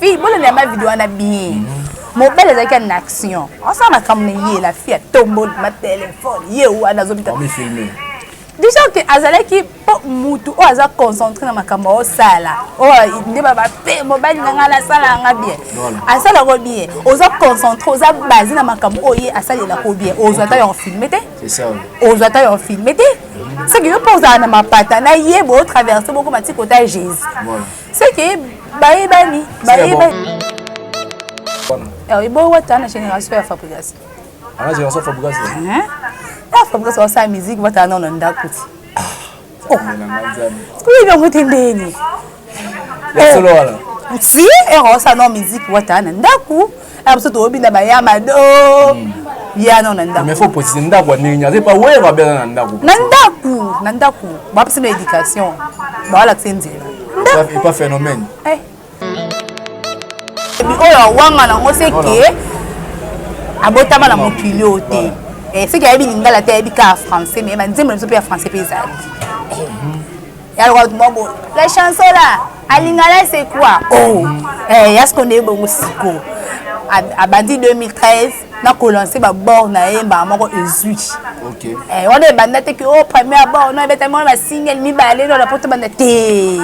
fille bon na ma vidéo na bien mon belle ezaki en action ça ma comme la fille tombe ma téléphone ye ou ana zobita on me filmer déjà que azalaki po mutu o aza concentré na makambo o sala o inde baba pe mobali nga la sala nga bien asala ko bien oza concentré oza basé na makambo o ye asalela ko bien oza ta yo filmer te c'est ça oza ta yo filmer te c'est que yo posa na mapata na ye bo traverser beaucoup mati kota Jésus c'est que baibani et bon wata na génération ya fabrication ana génération fabrication la fabrication sa musique wata na ndako ti oh ce que bien mutendeni solo wala si et ça na musique wata na ndako abso to obina ba ya mado ya na ndako mais faut préciser ndako ninga c'est pas ouais va bien na ndako ba psina éducation ba wala tsenzela et pas phénomène oyo wanga na ngose ke abotama na mokili ote c'est que yabi lingala te yabi ka français mais ma nzembo so pe français pe ezali ya lo mo la chanson là alingala c'est quoi oh ya ce qu'on est bon siko abandi 2013 na ko lancer ba bord na yemba moko ezui OK on est banda te que au premier bord na beta mo ba single mi balé dans la porte banda te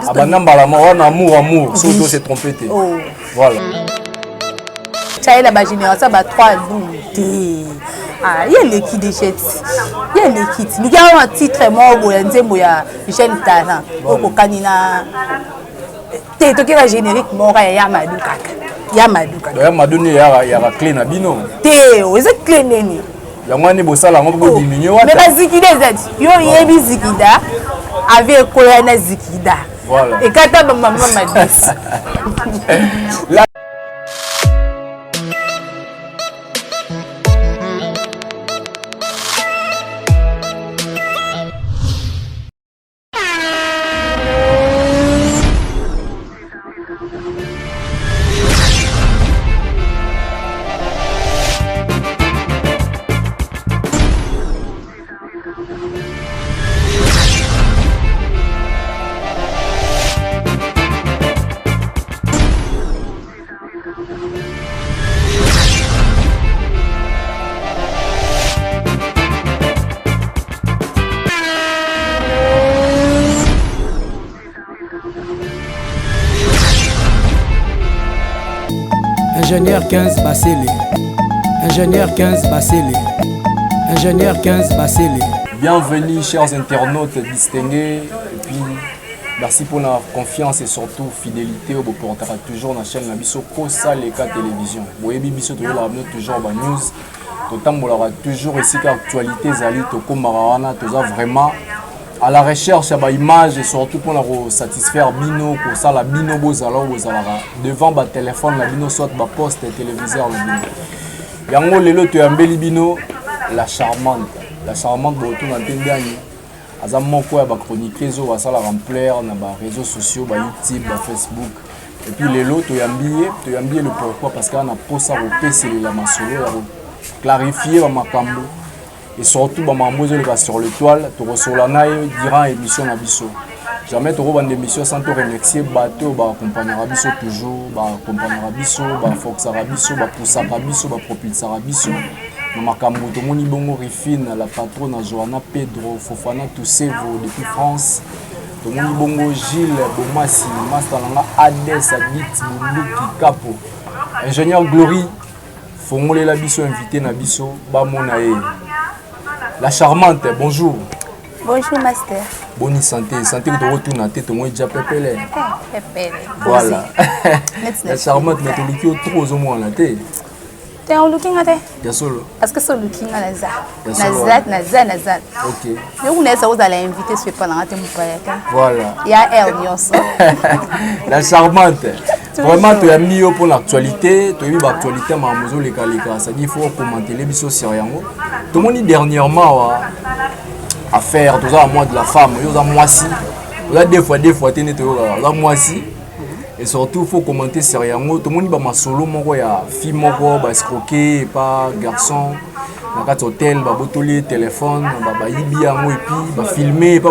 abanda mbala mo na amour surtout c'est trompé te voilà chaela ba génération ba 3 douze ah il les qui déchets il les qui il y a un titre mo bo ya nzembo ya jeune talent oko kanina te to kira générique mo ya maduka ya maduni ya clé na bino te oza clé neni yango ni bosala ngo ko diminuer wata mais bazikida ezati yo yebi zikida avec koya na zikida voilà et kata ba mama madisi Ingénieur 15 Basseli. Ingénieur 15 Basseli. Ingénieur 15 Basseli. Bienvenue chers internautes distingués et puis merci pour la confiance et surtout fidélité au portera toujours dans la chaîne Nabiso Kosa Leka Télévision. Vous voyez Bibiso toujours ba news. Totambolara toujours ici qu'actualité zali toko marawana toza vraiment à la recherche à image et surtout pour la satisfaire bino pour ça la bino bozala devant ba téléphone la bino soit ba poste téléviseur la bino yango lelo to yambeli bino la charmante boto na tendani aza moko ya ba chroniquer zo ba sala remplir na ba réseaux sociaux ba YouTube ba Facebook et puis lelo to yambié le pourquoi parce qu'on a posa repécer la masolo ya clarifier ba makambo et surtout ba mambo zo le sur l'étoile to resola na durant émission na biso jamais to ba émission sans to remercier bateau ba accompagner biso toujours ba accompagner biso ba foxa biso ba poussa biso ba propulser biso na makambo to moni bongo Rifine la patronne Johanna Pedro Fofana Toussevo depuis France to moni bongo Gilles Bomasi master langa Ades Adit Bunduki Capo ingénieur Glory Fongole la biso invité na biso ba mona e la charmante, bonjour. Bonjour, master. Bonne santé. Santé que tu retournes à tête, moi, déjà pépélé. Pépélé. Voilà. La charmante, mais tu looking trop au moins la tête. Tu es en looking à tête? Bien sûr. Parce que c'est looking à la Nazat. Ok. Je vous laisse vous aller inviter sur pendant un temps. Voilà. Il y a elle, la charmante. Vraiment, tu as mis pour l'actualité. Tu as mis l'actualité, mais à les cas. Ça dit il faut commenter les bisous sur rien. Tout le monde dit dernièrement à faire tout ça à moi de la femme. Vous avez moi si. Vous avez des fois, tu as moi si. Et surtout, il faut commenter sur rien. Tout le monde dit ma solo, il y a fille, escroquer, pas garçon. Dans quatre hôtels, botoli téléphone, yibi et puis filmer, pas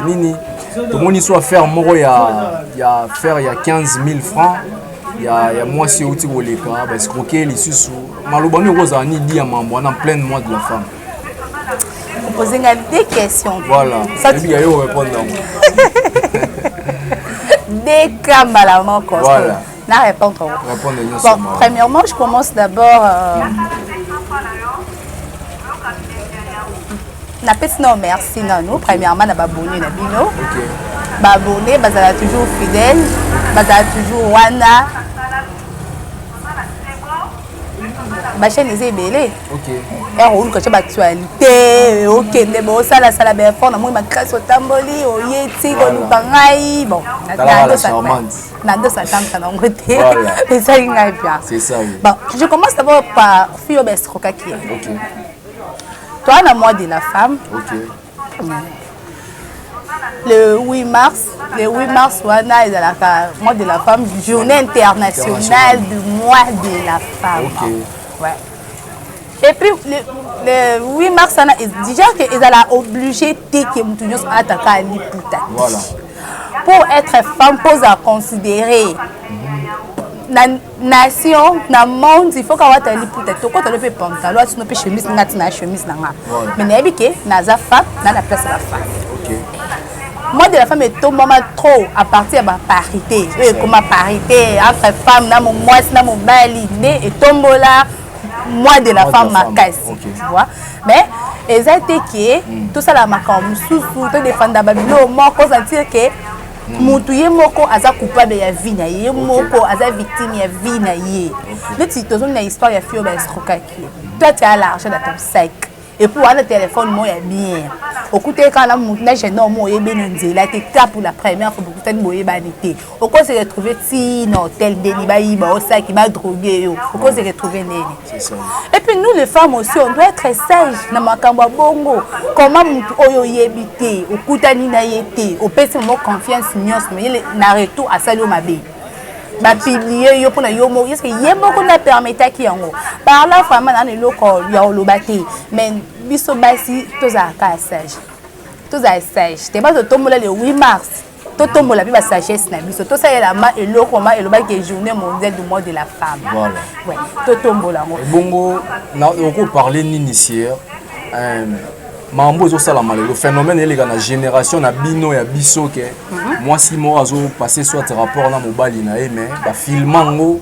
nini. tout le monde soit faire moro il y a 15 000 francs. Il y a moi si outil au les cas parce que les sous malobami rosa ni dit à maman en plein mois de la femme. Vous posez des questions. Voilà. Ça et puis il y a eu répondre. Des cas malamment quoi. Voilà. Na répondre. Bon, premièrement, je commence d'abord na pesi non merci non premièrement na babonné na bino. OK. Babonné bazala toujours fidèle, bazala toujours wana. Ba chaîne est belé. OK. Et on ko ba actualité, OK, mais bon ça la sala ben fort na moi ma grâce au tamboli, au yeti ko bangai, bon. Nando ça tente na ngoté. Et ça il bien. C'est ça. Oui. Bon, je commence d'abord par Fio Bestroka qui est. OK. Toi na mois de la femme. OK. Le 8 mars, wana est la mois de la femme, journée internationale du mois de la femme. OK. Ouais. Et puis le 8 mars, déjà qu'ils sont obligés de attaquer à l'Iputa. Voilà. Pour être femme, pose à considérer. La nation, le monde, il faut qu'on ait un l'Iputa. Tu peux faire pantalon, tu peux faire chemise, chemise. Mais il y a des femmes, il y a la place de la femme. OK. Moi de la femme est tombé trop à partir de la parité. Comme la parité entre femmes, dans mon mois, dans mon bali, et tombe là. Moi de la femme ma casse, tu vois. Mais exactement que tout ça la macam sous tout défendre babilo moi cause dire que mutuye moko aza coupable ya vie na ye moko aza victime ya vie na ye. Le titre de l'histoire ya Fio Bestroka qui. Toi tu as l'argent dans ton sac. Et pour avoir le téléphone, moi, il y a bien. Au côté, quand la montagne, j'ai non, moi, il y a bien. Il a été cap pour la première fois, beaucoup de moyens banité. Au cas où c'est retrouvé, si, non, tel délibat, il va au sac, il va droguer. Au cas où c'est retrouvé, c'est ça. Et puis, nous, les femmes aussi, on doit être sages. Dans ma kamba bongo. Comment on y habite, au koutani na yete, au pèse mon confiance, mais il n'a retour à Salo Mabé. Ba pilier yo pona yo mo yeske yebo ko na permettre ki yango par la femme na le loko ya olobate mais biso basi toza ka sage te ba to tombola le 8 mars to tombola bi ba sagesse na biso to sayela ma eloko ma elobaki journée mondiale du mois de la femme. Voilà. Ouais, to tombola ngo bongo na ko parler n'initier mambo zo sala le phénomène est la génération na bino ya biso ke moi si moi azo passer soit rapport na mobali na mais ba filmango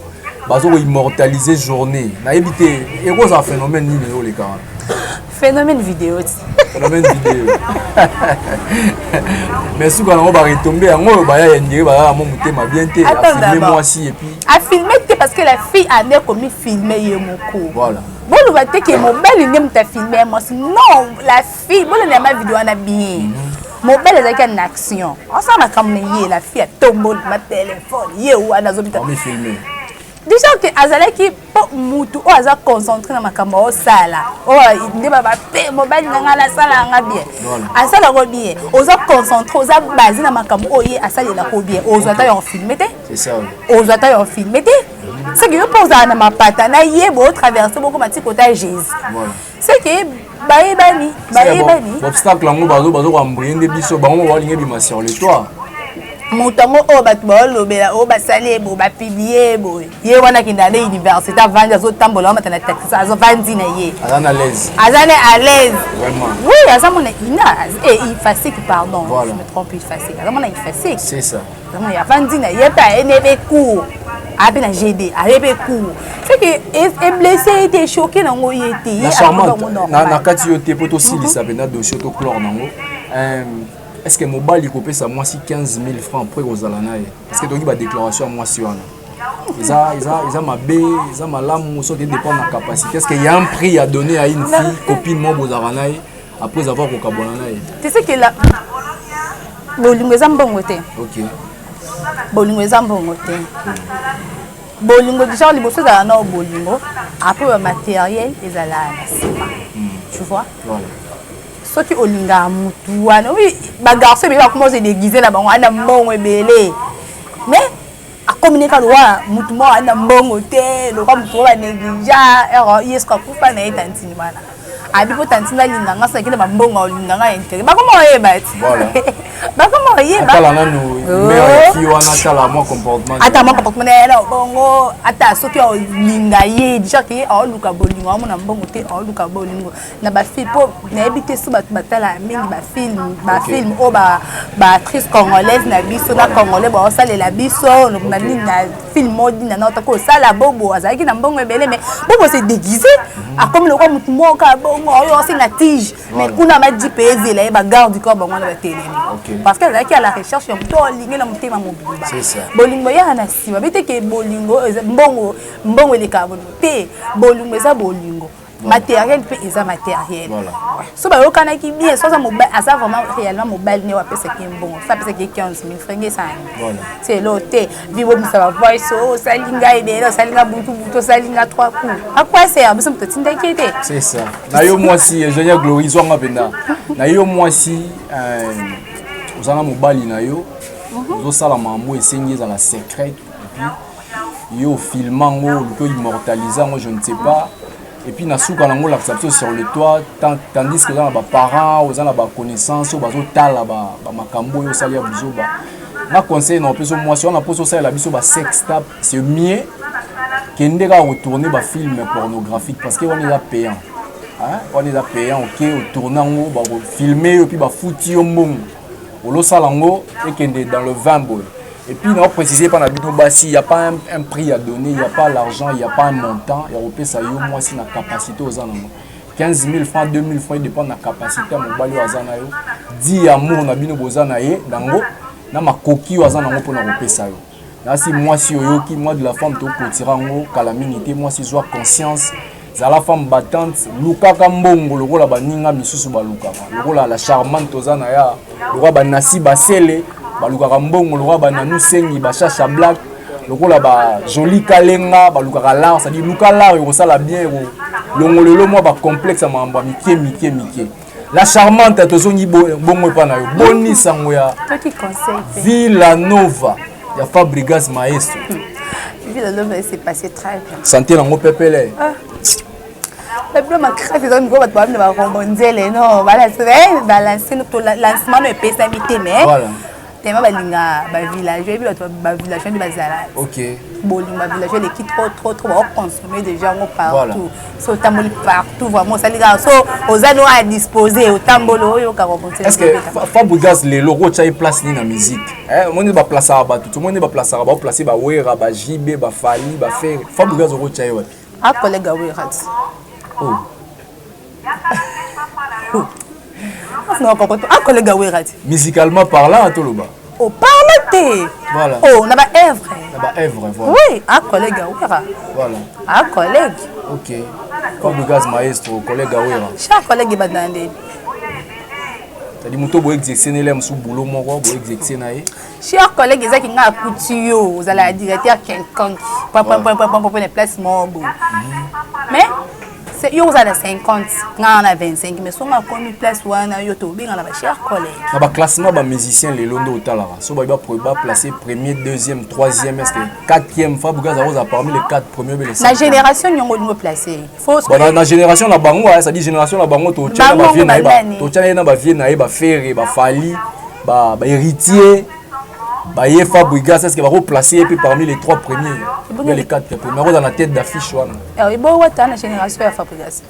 bazo immortaliser journée na éviter et quoi ça phénomène ni le les gars phénomène vidéo phénomène vidéo mais si quand on va retomber yango ba ya ndire ba mo mutema bien te a filmer moi si et puis a filmer parce que la fille a né comme filmer yemoko. Voilà. Bon, le fait que mon bel n'aime ta filmer moi non la fille bon la ma vidéo na bien mon bel est avec une action on s'en a comme la fille a tombé ma téléphone yé ou ana zobita on me filmer déjà que azalaki po mutu o aza concentré na makambo o sala o ndeba ba pe mobali nga la sala nga bien asala ko bien oza concentré oza basé na makambo o ye asala la ko bien oza ta yo filmer te c'est ça oza ta yo filmer te c'est que yo posa na mapata na ye bo traverser beaucoup mati kota Jésus c'est que baebani obstacle ngo bazo ko ambrinde biso bango ba lingi bima sur le toit mutango o bat bolo bela o basali bo ba publier bo ye wana kinda na université avanja zo tambola matana taxi azo vandi na ye azana à l'aise vraiment oui azamona ina et il facile pardon voilà. Je me trompe il facile azamona il facile c'est ça vraiment ya vandi na ye ta enebe cours abi na GD arebe cours c'est que est blessé était choqué na ngo yete na charmante na kati yote poto sili ça pena dossier to chlore nango est-ce que mobile il ça moi si 15 000 francs après aux alanaï parce que donc il va déclaration moi si on ils ma bé ils ma lame ça dépend de la capacité est-ce qu'il y a un prix à donner à une fille copine moi aux alanaï après avoir au kabonanaï tu sais que là bolingo zambongo te OK bolingo zambongo te bolingo déjà liboso za na bolingo après le matériel et za la tu vois voilà ceux qui olinga mutu wana oui ba garçon be ba commencer déguiser na bango ana mbongo ebele mais a communiquer loi mutu mo ana mbongo te lo ka mutu ba negligea yes ka kufa na etantini bana abi po tantini linga ngasa kile ba mbongo olinga nga intere ba comment e ba voilà Bah comment y est? Attends là nous mais qui on a là mon comportement. Attends mon comportement là bongo attends ce qui a lingaye déjà qui a luka bolingo amona mbongo te a luka bolingo na ba fille po na ebité so batala mingi ba film o ba actrice congolaise na biso na congolais ba osale la biso na film modi na nota ko sala bobo azaki na mbongo ebele mais bobo c'est déguisé a comme le quoi mutu moka bongo yo c'est na tige mais kuna ma dipezi là ba garde du corps bongo na ba télé parce que là qui à la recherche on to lingi na mutema mobile c'est ça bolingo ya na sima bete ke bolingo mbongo le carbone te bolingo eza bolingo matériel pe eza matériel so ba yokana ki bien so ça mobile asa vraiment réellement mobile ne wa pesa ki mbongo ça pesa ki 15 000 francs ça c'est l'hôtel vivo ça va voice so salinga ide salinga butu salinga 3 coups à quoi sert besoin de t'inquiéter c'est ça na yo moi si ingénieur Glory zo ngapenda na yo moi si ozanga mobali na yo ozosala mambo esengi za la secret et puis yo filmango luko immortalisango je ne sais pas et puis na suka nango la perception sur le toit tandis que dans ba parents aux na ba connaissance bazo tala ba makambo yo salia biso ba na conseil na peso moi si on a poso ça la biso ba sex tape c'est mieux kende ka retourner ba film pornographique parce que on est là payant hein on est là payant OK au tournango ba filmer et puis ba fouti yo mbongo olo salango et kende dans le 20 boy. Et puis, on a précisé par la vidéo, il n'y a pas un prix à donner, il n'y a pas l'argent, il n'y a pas un montant. Il y a européen, ça y est, moi, c'est la capacité aux gens. 15 000 francs, 2 000 francs, il dépend de la capacité à mon balai aux gens. 10 amours, on a bien aux gens, on a ma coquille aux gens pour l'européen, ça y est. Là, si moi, si moi, de la femme, tu peux tirer en haut, calamité, moi, si je vois conscience, c'est la femme battante, Luka Kambongo, le rôle à Baninga, Missou Baluka, le rôle à la charmante aux gens, le roi Banassi Basele. Baluka Kambongo, le roi Bananou Sengi, Bachacha Black, le rôle à Joli Kalenga, Baluka Kalar, ça dit Luka Lar, il ressemble bien, le moi, complexe à Mamba, Miké. La charmante, tu as dit bon, Boni Sangoya, Villanova, il y a Fabregas Maestro. Villanova, c'est passé très bien. Santé dans mon pépélé. Le problème c'est que nous avons rebondir non voilà c'est balancer notre lancement de PSABT mais voilà tellement balinga ba village et puis ba village de bazala OK bolinga village les qui trop consommer déjà partout so tamboli partout vraiment ça les gars so aux anneaux à disposer au tambolo yo ka rebondir. Est-ce que Fabregas les logos t'a place ni na musique on est ba place à ba tout le monde est ba place à ba placer ba wera ba JB ba Fali ba faire Fabregas au t'a ouais ah collègue wera oh. Musicalement parlant, tout le bas. Oh, parle-t-il. Voilà. Oh, on a pas œuvre. On a pas œuvre, voilà. Oui, un collègue Awera. Voilà. Un collègue. Ok. Fabregas Maestro, collègue Awera. Chaque collègue est bandé. C'est-à-dire que vous exercez les sous boulot, vous exercez naïe. Chers collègues, ils ont un couture, vous allez à directeur quelqu'un, pour une place mobile. Mais yo vous avez 50, on a 25, mais si on a connu place où on a eu tout bien, on a chers collègues. Dans le classement des musiciens, les Londo Talara, si on va placer premier, deuxième, troisième, est-ce que quatrième fois, vous avez parmi les 4 premiers. La génération, on a placé. Dans la génération, la bango, ça dit génération, la bango, tu tiens na vie na faire, Fali, héritier. Baye Fabregas, est-ce qu'il va replacer et puis parmi les 3 premiers, les 4 premiers, dans la tête d'affiche. Et bon, ouais, la génération Fabregas.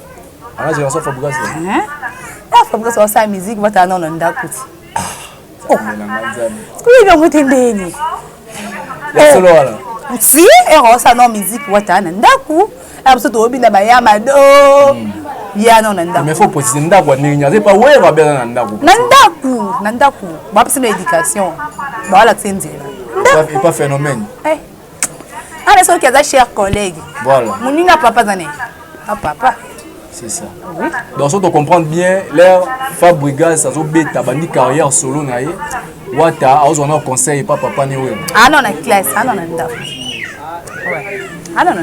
La génération Fabregas. Fabregas, c'est sa musique, va t'en en d'accord. Oh, oui, bien, vous t'entendez. Si, et on s'en en musique, va t'en en d'accord. Absolument, bien, bah, Amado. Ya non nanda. Mais faut préciser ndako ni c'est pas ouais va bien ndako. Nandaku. Ba psina éducation. Ba wala tsenzela. C'est pas phénomène. Eh. Ana so kiaza chers collègues. Voilà. Moninga papa zané. Ah papa. C'est ça. Oui. Donc si on comprend bien leur Fabregas ça zo beta bandi carrière solo naé. Wata a ozona conseil pas papa ni ouais. Ah non na classe, ah non nanda. Ouais. Ah non, non,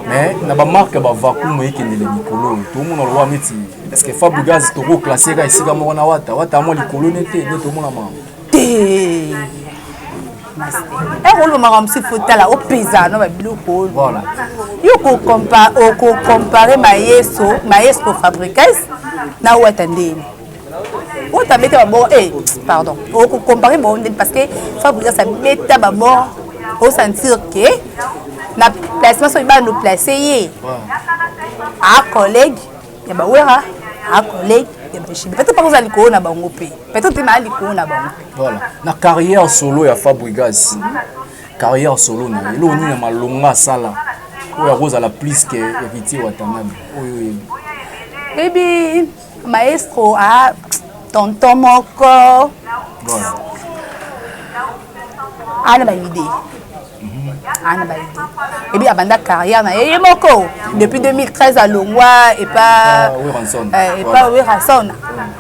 mais na ba marque ba vacuum ekende le likolo tout le monde le meti parce que Fabregas to classé ga isika mo na wata mo likolo nete ne to mona ma te et on va me foutre là au paysan ba biloko voilà yo ko comparer maestro Fabregas na wata ndeni wata mete ba bon pardon comparer bon parce que Fabregas ça beta d'abord au sentir que na placement so ba nous placer a collègue ya ba wera a collègue ya ba chibi peut-être pas vous allez ko na bango pe peut-être na ali ko na bango voilà na carrière solo ya Fabregas carrière solo na elo ni na malonga sala oya koza la plus que héritier Watanabe oui baby maestro a tonton moko voilà ana ba idée ana ba idée et bien abanda carrière na yeye moko depuis 2013 à Longwa et pas Ranson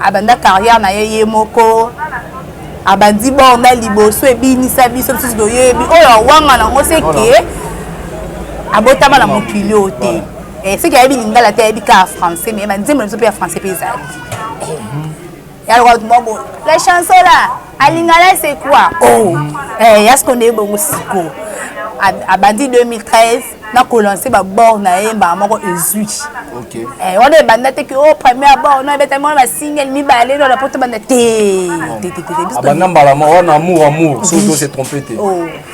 abanda carrière na yeye moko abandi bon na liboso e binisa biso biso doyebi oyo wanga na ngo seke abotama na mokili ote c'est qu'il y a une lingala te bika français mais manzi mo pe français paysan ya le bon la chanson là a lingala c'est quoi oh ya ce qu'on est bon siko abandi 2013 na ko lancer ba bord na yemba moko ezui OK on est banda te que au premier bord non beta mo ba single mi ba aller dans la porte banda te abanda mbala mo on amour surtout c'est trompé te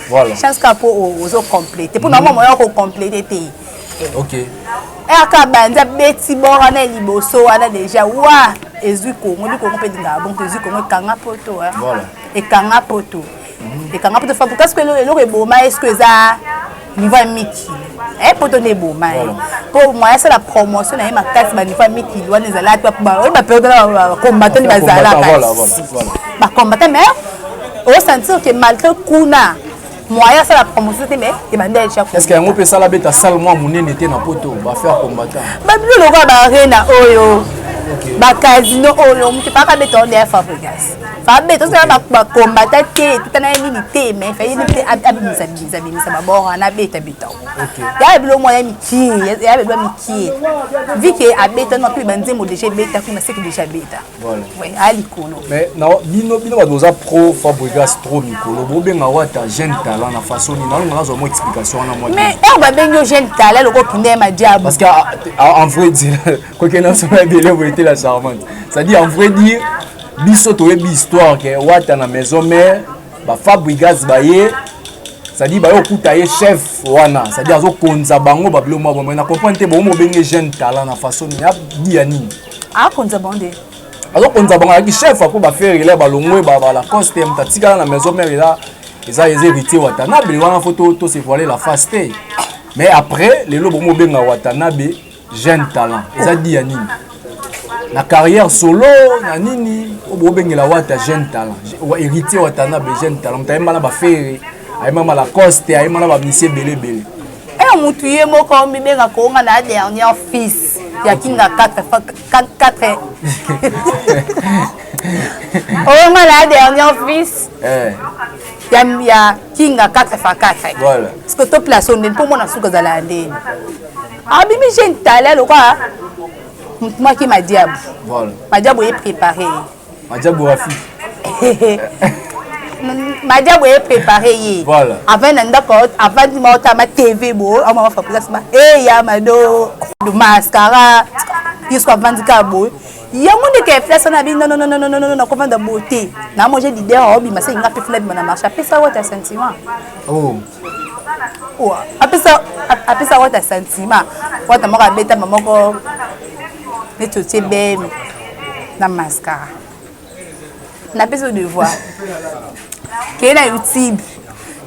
voilà chance ka po ozo compléter pour normalement on ko compléter te OK aka banda beti bora na liboso ana déjà wa ezui Congo du Congo pe dinga bon ezui Congo kanga poto voilà et kanga poto et kanga poto fa parce que le reboma est-ce que ça niveau miki poto ne boma pour moi c'est la promotion na ma carte ba niveau miki loin les ala toi ba perdre combattant les bazala voilà ba combattant mais au sentir que malgré kuna moyen c'est la promotion mais il m'a dit est-ce qu'il y a un peu ça la bête salle moi mon était na poto va faire combattant ba bilo lo ba arena oyo ba casino oyo mtu pa ka beto de Fabregas fa beto ça ba combattant te tout na milité mais fa yini te abimisa ba bora na beta beto ya bilo moyen miki ya bilo miki vu que abeta non plus banze mo déjà beta kuna c'est que déjà beta voilà oui ali kono mais non bino ba doza pro Fabregas trop mikolo bo benga wata jeune talent na façon ni na ngazo mo explication na moi mais ba bengo jeune talent loko kinde ma diable parce que en vrai dire quoi que non ça va bien le la charmante ça dit en vrai dire biso to yebi histoire que wata na maison mère ba Fabregas baye ça dit ba yo kuta ye chef wana ça dit azo konza bango ba bilo mo ba na comprendre te bo mo benga jeune talent na façon ni ya nini konza bande azo konza bango ki chef ko ba faire ile ba longwe ba la coste mtatika na maison mère là eza héritier Watanabe wana photo to se voiler la face te mais après les lobo mo benga Watanabe jeune talent eza dit ya nini la carrière solo na nini obo bengela wata jeune talent héritier Watanabe jeune talent tayema na ba faire ayema la coste ayema na ba monsieur belé mutu ye moko mi benga ko nga na dernier fils ya kinga 4 oh nga la dernier fils ya kinga 4x4 voilà parce que to place on pour mon asuka za la ndeni abimi jeune talent lo quoi moi qui m'a diable voilà Madiabo est préparé Madiabo Rafi Madiabo est préparé voilà avant d'accord avant de monter ma TV bo on va faire place ma ya mado de mascara jusqu'à vendika bo ya monde qui place na bi non comment de beauté na moi j'ai l'idée hobby mais c'est une peu flemme na marché après ça votre sentiment après ça votre sentiment votre moko beta mamoko neto te bem na mascara na besoin de voir que na YouTube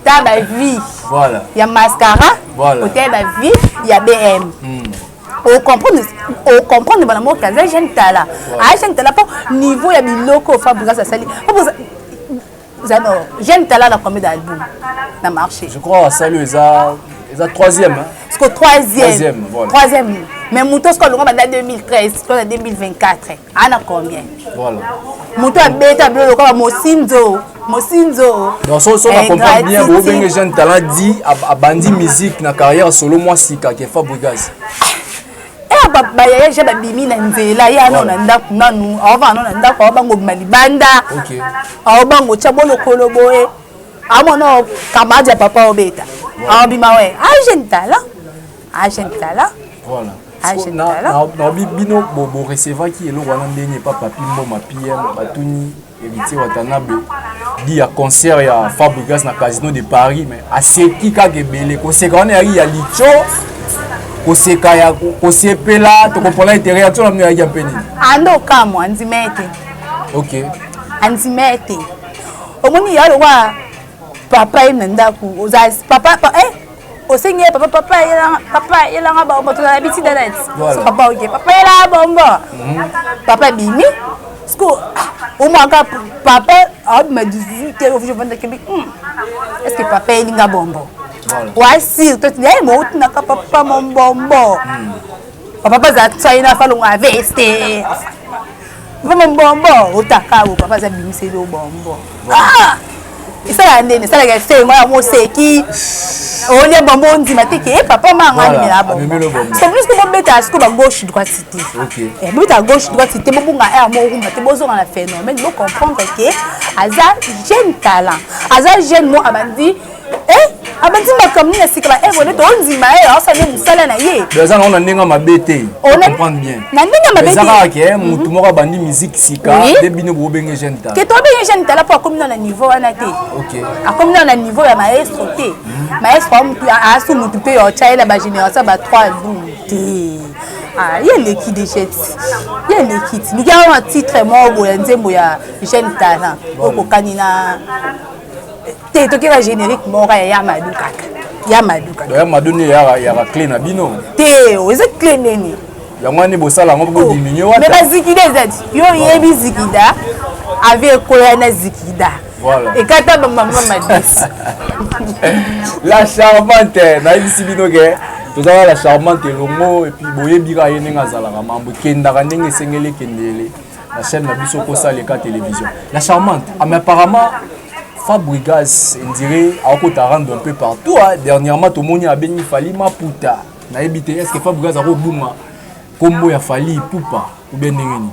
ta ba vie voilà ya mascara voilà côté ba vie ya BM on comprendre bana mo kaza jeune tala a jeune tala pour niveau ya biloko Fabregas ça sali jeune tala na combien d'albums na marché je crois ça le eza troisième hein parce que troisième voilà troisième mais Moutos quand on a 2013 quand on 2024 ana combien voilà Mouto a beta blo ko Mosinzo donc so on comprend bien bo benga jeune talent dit a bandi musique na carrière solo moi sika ke Fabregas ba ya je ba bimi na nzela ya no na ndaku nanu ava no na ndaku abango malibanda OK abango chabolo koloboe amono kamaja papa obeta abima we agent talent voilà na bino bo recevoir qui elo wana ndenge pa papi mbo ma PM batuni héritier Watanabe dit à concert ya Fabregas na Casino de Paris mais aseki kaka ebele koseka wana yaki ya licho koseka ya kosepela to comprendre ite réaction na mino ya peni ando kamo anzimete OK anzimete omoni yalo wa papa inenda ku ozazi papa osengi papa yelanga bombo to na biti danet so papa OK papa yela bombo papa bimi sko omaka papa a me 18 heures je vendre Québec est-ce que papa yelinga bombo wasi to tine mo utina ka papa mon bombo papa za tsaina falonga veste papa mon bombo utaka papa za bimi do bombo isala ndene sala ga sengo ya moseki olia bombo ndima teke papa manga ni la bombo c'est plus que bombe ta sko ba gauche droite cité et bombe ta gauche droite cité bomba air mo rumba te bozo na phénomène il faut comprendre que aza jeune talent aza jeune mo abandi abandi makamni na sikala vole to ndima ça ne musala na ye déjà on a ndinga mabete comprendre bien na ndinga mabete ça que mutu moko bandi musique sika debino bo benge jeune talent que to benge jeune talent pour comme na niveau wana te OK a comme na niveau ya maestro te maestro mutu asu mutu pe yo chaila ba génération ba 3 te il y a l'équipe de jet il y a l'équipe nous avons un titre moko ya nzembo ya jeune talent oko kanina te to kira générique moko ya maduka ya maduni ya clé na bino te oza clé neni yango ni bosala ngo bo diminue wata mais bazikida ezati yo yebi zikida avec koya na zikida voilà et kata mama madis la charmante na ibisi bino ke tozala la charmante longo et puis boyebika ye ndenge azalaka mambo kendaka ndenge sengele kendele la chaîne na biso kosaleka télévision la charmante mais apparemment Fabregas on dirait à rendre un peu partout dernièrement tout le monde a béni Fali Maputa na ebité est-ce que Fabregas a robuma combo ya Fali Pupa ou bien ndengeni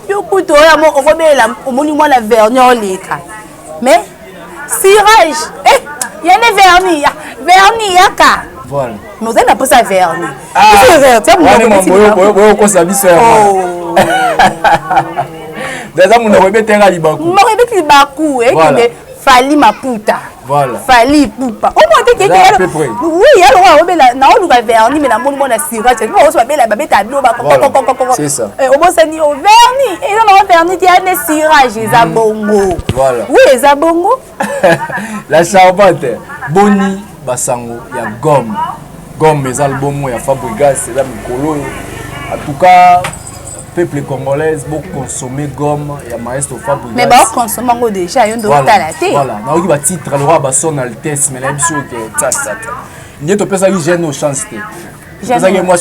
yo kuto ya mo obela omoni moi la vernier leka mais cirage il y a des vernis yaka voilà mais vous avez pas ça vernis on est ça biso déjà mon rebetera libaku mo rebeti libaku mais Fali Maputa voilà Fali Pupa au moins que oui alors on bela na on va vernis mais na moni mona cirage on se bela babeta do ba c'est ça au moins ça ni au vernis et on vernis il y a des cirage za bongo voilà oui za bongo la charmante boni basango ya gomme mes albums ya Fabregas c'est là mikolo en tout cas peuple congolais beaucoup consommer gomme ya maestro Fabregas mais ba consommer ngo déjà yo ndo talaté voilà na oki ba titre le roi ba son altesse mais la biso que ta ni to pesa ki jeune chance te pesa ki moi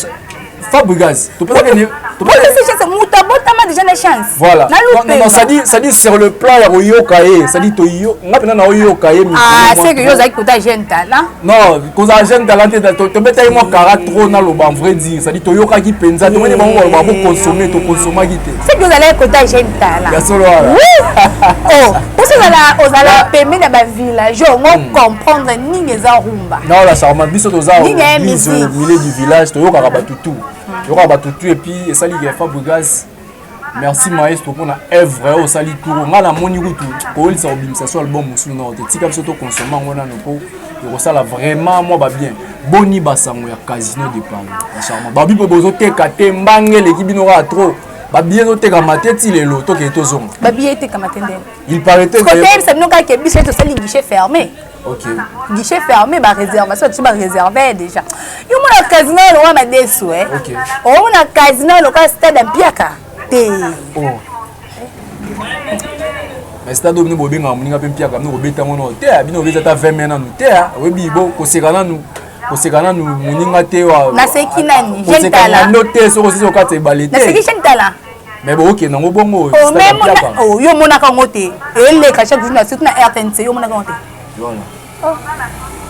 Fabregas to pesa que to pesa c'est muta botama déjà na chance voilà non ça dit sur le plan ya oyoka e ça dit to yo ngapena na oyoka e c'est que yo za kota jeune talent non koza jeune talent to beta moi kara trop na lo ba vrai dire ça dit to yoka ki penza to moni bango ba consommer to consommer ki te c'est que vous allez kota jeune talent ya solo ala oh parce que osala permet na ba village on comprendre ninge za rumba non la charmante biso to za au milieu du village to yoka ba tutu yoka ba tutu et puis ça li que Fabregas merci maestro pour na œuvre au sali tour ngala moni kutu ko il sa obimisa so album musu na te tika biso to consommer ngona no po ko sala vraiment moi ba bien boni basango ya Casino de Paris la charmante ba bi bozo teka te mbangele ki bino ra trop ba bien o teka mateti lelo to ke to zonga ba bien teka matendele il paraît que côté ça nous ka ke biso to sali guichet fermé OK guichet fermé ba réservation tu ba réservé déjà yo mo na Casino lo wa madesu OK o na Casino lo ka stade Mpiaka te oh mais stade obni bo benga muninga pe Mpiaka no obeta ngono te bino obeta ta 20 mena no te webi bo kosekana nu muninga te wa na seki nani jeune talent no te so ko kate balete na seki jeune talent mais bon OK nango bongo oh même oh yo mona ka ngote ele ka chaque jour na surtout na RTNC yo mona ka ngote voilà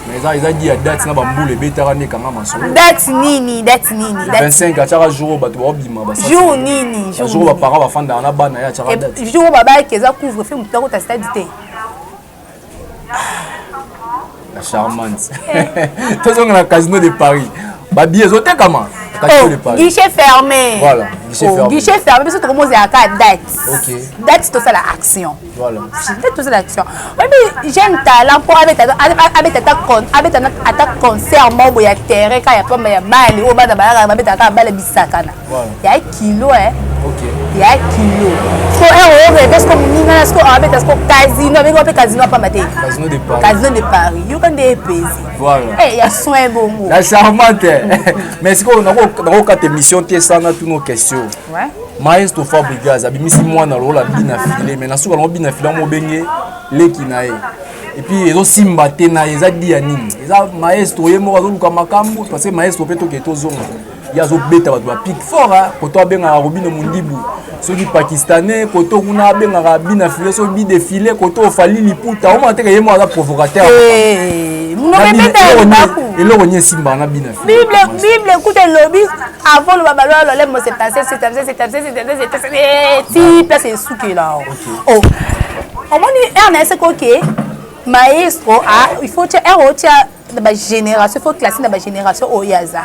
mais ça ils a dit à date na bambule betara ne kanga masolo date nini 25 à chaque jour bato ba bima ba jour nini jour ba parents ba fanda na bana ya chaque date jour baba keza couvre feu mutako ta stade te la charmante tous on na Casino de Paris ba billet zote kama Guichet fermé. Voilà, guichet fermé. Guichet fermé, parce que tout le monde est à date. Ok. Date, c'est ça l'action. Voilà. C'est tout ça l'action. Oui, mais j'aime talent pour avec ta concert, moi, il y a terrain, quand il y a pas de balle, au bas de balle, il y a balle bisakana. Il y a un kilo, hein. Ok. Il y a un kilo. Est-ce que casino, avec un casino pas maté. Casino de Paris. Casino de Paris. You can dépêcher. Voilà. Il y a soin bon mot. La charmante. Mais est-ce qu'on a quatre émissions qui sont dans toutes nos questions? Ouais. Maestro Fabregas, abimisi moi dans la bina filé, mais na souka la bina filé mo benye lekinae. Et puis ils ont simba tena, ils ont dit anime. Ils ont maestro yemo azoluka makambo parce que maestro peto keto zonga. Il y a zo beta ba pic fort hein, koto benga robino mundibu. Ceux qui pakistanais koto kuna benga bina filé, so bi défilé koto fali liputa. On m'a dit que yemo a provocateur. Mon répéter et là on y simba na bina filé. Bible écoute le lobby avant le babalo le mo c'est passé si place c'est souki là. Oh. On m'a dit Ernest Koké maestro il faut que dans ma génération, il faut classer dans ma génération au Yaza.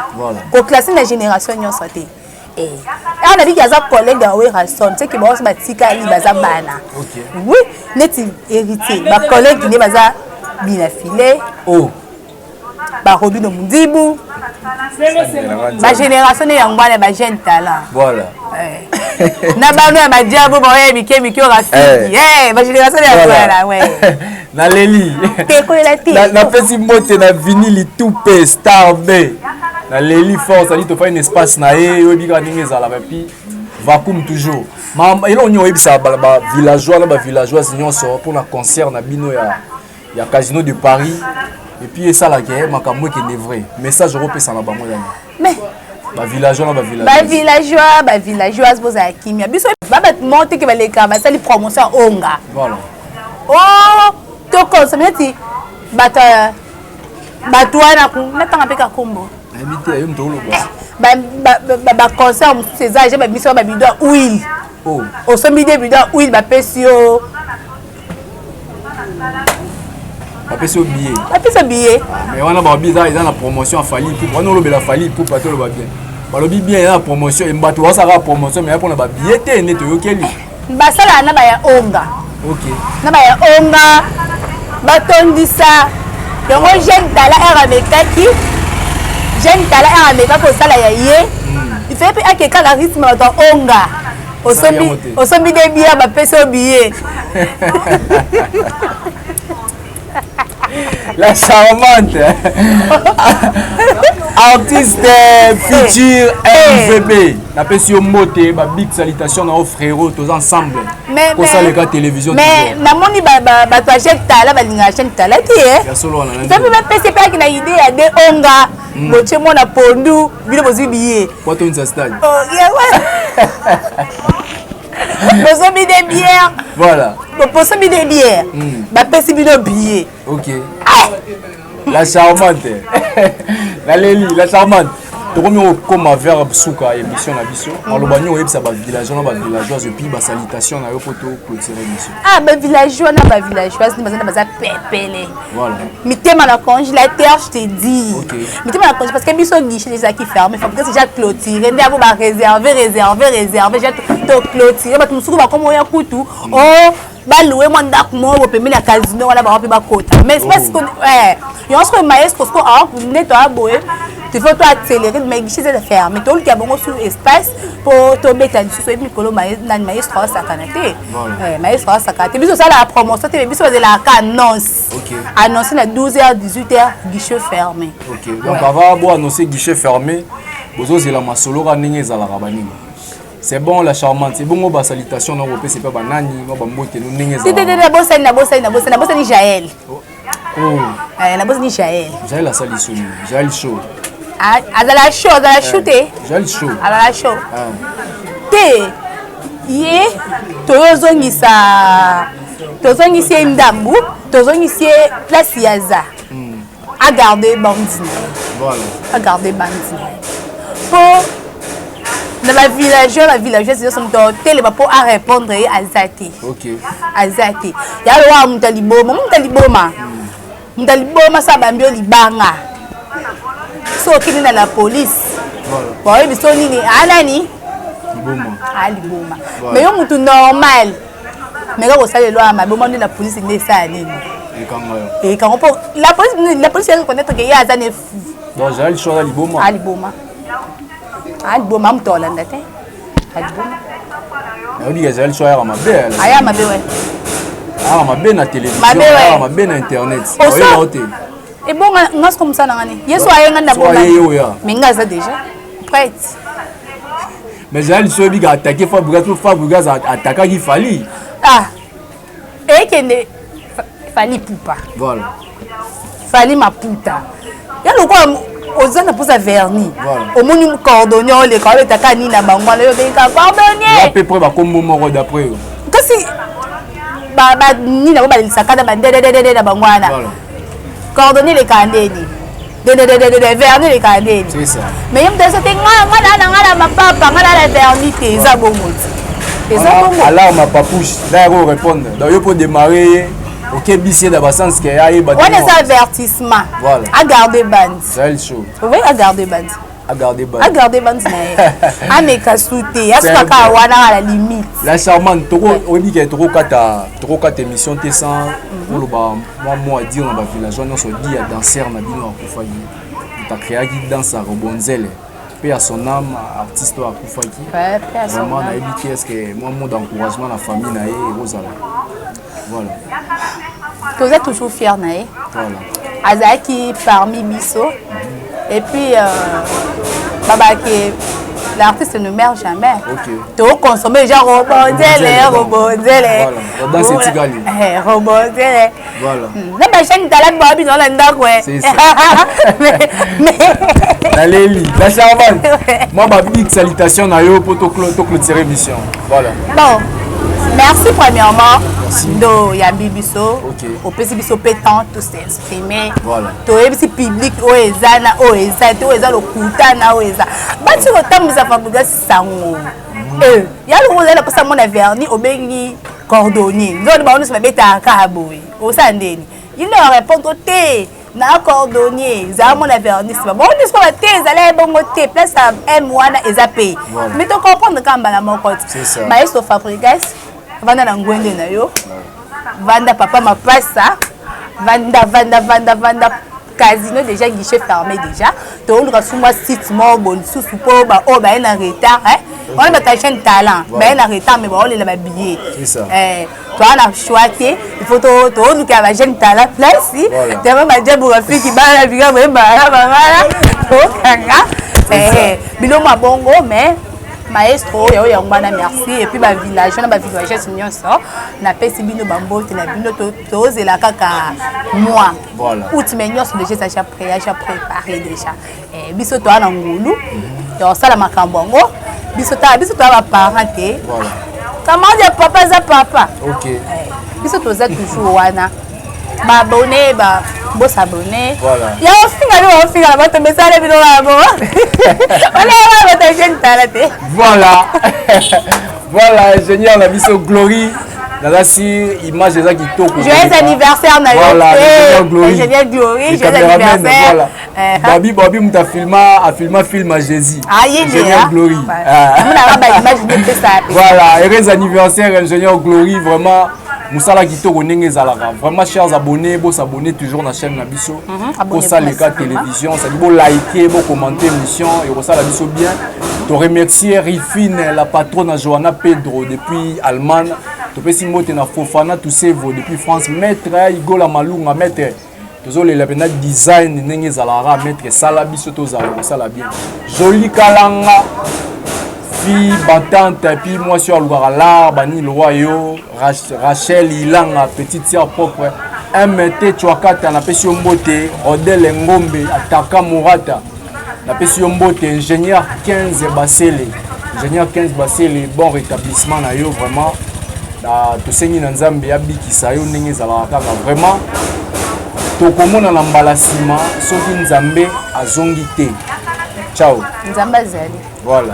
Pour classer dans la génération non santé. Et on a dit qu'il y a un collègue dans Werrason, tu sais qui m'a aussi batika ali baza bana. Oui, net héritier. Ma collègue qui n'est pas bien affilé. Oh. Ba Robino Mundibu. Ma génération est en bas de jeune talent. Voilà. Na bano ma diabo ba ouais mike rafiki. Ma génération est en bas là ouais. Na Leli. Na pesi mote na vinyle tout pe star B. Na Leli force ali to fa un espace na e yo bika ninge za la puis vacuum toujours. Ma elo nyo ebisa ba villageois na ba villageoise nyonso pour na concert na bino ya Casino de Paris. Et puis ça la guerre makambo qui est vrai. Message européen ça na bango ya. Mais ba villageois villageoise boza kimia. Biso ba monte que ba les kama ça li promotion onga. Voilà. Oh to consommer bata batwana ku natanga peka kombo habité yo mtolo ba concert ces âges ba biso ba bidon huile oh au sommet des bidon huile ba pesio billet mais on a ba bizarre ils ont la promotion fali pour on lo bela fali pour pas to lo ba bien ba lo bien la promotion et mbato wa sara promotion mais pour na ba billet te ne to yokeli ba sala na ba ya onga OK na ba ya onga batondisa donc jeune tala RMKaki jeune tala RMK pour ça la yé il fait puis à quel rythme dans onga au sommet des billets ba peso billet la charmante artiste futur MVB la pesio moté ba big salutation na frérot tous ensemble pour ça les gars télévision mais na moni ba to jeune tala ba linga jeune tala ti ya solo na ndio ba pese pa ki na idée ya de onga boche mona pondu bile bozi billet quoi ton stade oh yeah ouais Nous sommes des bières. Voilà. Nous sommes des bières. Bah, pèse des billets. Ok. La charmante. La Leli, la charmante. Tu vois, comme vers Souka émission na biso. Alors banyo et ça ba villageois na ba villageoise et puis ba salutation na yo photo clôturer émission. Ah ba villageois na ba villageoise ni baza pepele. Voilà. Mitema na congélateur, je te dis. OK. Mitema na congélateur parce que biso guichet les qui fermé, faut que déjà clôturer, ndabo ba réserver, déjà to clôturer, ba musuku ba comme ya kutu. Oh ba louer moi ndako mo bo pemeli na casino wala ba ba kota. Mais c'est parce que yo on se maestro parce que ah neto aboé. Tu faut toi accélérer mais guichet c'est fermé. Tout qui a bon sur espace pour tomber ta dessus et mikolo maestro ça canate. Maestro ça canate. Biso ça la promotion, biso de la annonce. OK. Annoncer à 12h 18h guichet fermé. OK. Donc avant bon annoncer guichet fermé, bozo zela masolo ka ninge za la rabani. C'est bon la charmante, c'est bon ba salutation na européen c'est pas banani, no ba mbote no ninge za. Bossa ni Jaël. Oh. Na bossa ni Jaël. Jaël la salisoni, Jaël show. Azala show, azala shooté. Jaël show. Azala show. Te ye tozongisi ndambu, tozongisi place yaza. A garder bandit. Voilà. A garder bandit. Pour dans la villageoise, ils sont télé pour répondre à Zati. OK. À Zati. Il y a le roi Moutaliboma ça bambio libanga. So qui est dans la police. Bon, oui, biso nini anani Liboma. Ah, liboma. Mais yo mutu normal. Mais quand vous savez loi ma bombe la police n'est ça nini. Et quand la police elle connaître que y a des fou. Donc j'ai le choix liboma. Ah, liboma. Ah, liboma mutu olanda te. Ah, liboma. On dit que j'ai le choix à ma belle. Aya ma belle. Ah, ma belle na télévision, ah, ma belle na internet. Et bon, on se comme ça nani. Yeso ayenga na bomba. Mais ngaza déjà. Prête. Mais j'ai le choix de attaquer Fabregas attaquer qui Fali. Ah. Et que ne Fali poupa. Voilà. Fali ma puta. Ya lo quoi aux na posa vernis. Au moni cordonnier les quand attaquer ni na bangwana yo benka cordonnier. À peu près ba comme moko d'après. Kasi ba ni na ba le sakada ba de na bangwana. Voilà. Cordonnier les candeni. De vernis les candeni. C'est ça. Mais yam de c'était ngana ma papa ngana la vernis te za bongo. Alors ma papouche, là il faut répondre. Donc il faut démarrer. Ok, bisé dans sens qu'il y a on est ça avertissement. Voilà. À garder bande. C'est le show. Oui, à garder bande. À garder bande. À garder bande. À me kasouté. À ce pas wana à la limite. La charmante, on dit que trop quatre émissions t'es sans. Moi dire dans ma village, on se dit à danser na bino à Koufaki. Tu as créé qui danse à Robonzel. Paix à son âme, artiste à Koufaki. Vraiment, on a évité est-ce que moi mot d'encouragement la famille na et Rosala. Voilà. Vous êtes toujours fiers naé. Voilà. Azaki parmi biso. Et puis baba que l'artiste ne meurt jamais. OK. Tu consommer genre Robonzel. Voilà. Dans cette tigali. Robonzel. Voilà. Na ba chaîne talent babi dans la ndako. C'est ça. Mais la charmante. Moi ma big salutation na yo pour to clôturer mission. Voilà. Bon. Merci premièrement. Do ya bibiso. OK. Au petit biso pétant tout s'exprimer. Voilà. To ebisi public oezana oeza to eza lokutana oeza. Bati ko tambuza fabuga sango. Ya lo ozala ko sa mona vernis obengi cordonnier. Nzo ba onu se mabeta ka boy. O sandeni. Il leur répond te na cordonnier za mona vernis ba. Bon dis pas te ezala bongo te place M wana ezapé. Mais to comprendre kamba na moko. Maestro Fabregas vanda na ngwende na yo. Vanda papa mapasa. Vanda casino déjà guichet fermé déjà. To on va souma site mo bon sous po ba o ba en retard hein. On a ta chaîne talent. Ba en retard mais on les ba billet. C'est ça. Toi on a choisi il faut to nous ka ba jeune talent place si. Demain ma diable rafiki ki ba la biga ba ba. To kanga. Bilo ma bongo mais maestro yo ya ngwana merci et puis ba village na ba village nyonso na pesi bino bambote na bino to zela kaka moi voilà out nyonso déjà ça préparé déjà biso to na ngulu to sala makambo ngo biso to ba parenté voilà comment dire papa za papa OK biso to za toujours wana ba abonné ba bo s'abonner voilà ya ofinga ba to mesale bino la bo on est jeune talent voilà voilà ingénieur la biso Glory là si image des qui toko joyeux anniversaire na voilà ingénieur Glory joyeux anniversaire Bobby muta filma film à Jésus ingénieur Glory on a ba image de ça voilà heureux anniversaire ingénieur Glory vraiment Moussala Kitoko Nenge Zalaga. Vraiment, chers abonnés, vous s'abonnez toujours à la chaîne Nabiso. Pour ça, les cas télévision, ça dit vous liker, vous commenter l'émission et vous ça la biso bien. Tu remercier Rifine, la patronne Johanna Pedro depuis Allemagne. Tu peux s'immoter na Fofana, tous ces vous depuis France. Maître Igola Malunga, maître. Tous les lapins design Nenge Zalaga, maître Salabiso Tozala, ça la bien. Joli Kalanga. Fille battante et puis moi sur Louara Bani Loyo Rachel Ilanga petite sœur propre MT Chouakata na pesi mbote Odel Ngombe Ataka Mourata na pesi mbote ingénieur 15 Basele bon rétablissement na yo vraiment na to sengi na Nzambe ya bikisa yo ndenge zala kaka vraiment to komona na mbala sima soki Nzambe azongi te ciao Nzambe azali voilà.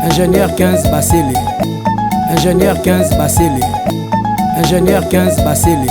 Ingénieur 15 Bassélé. Ingénieur 15 Bassélé. Ingénieur 15 Bassélé.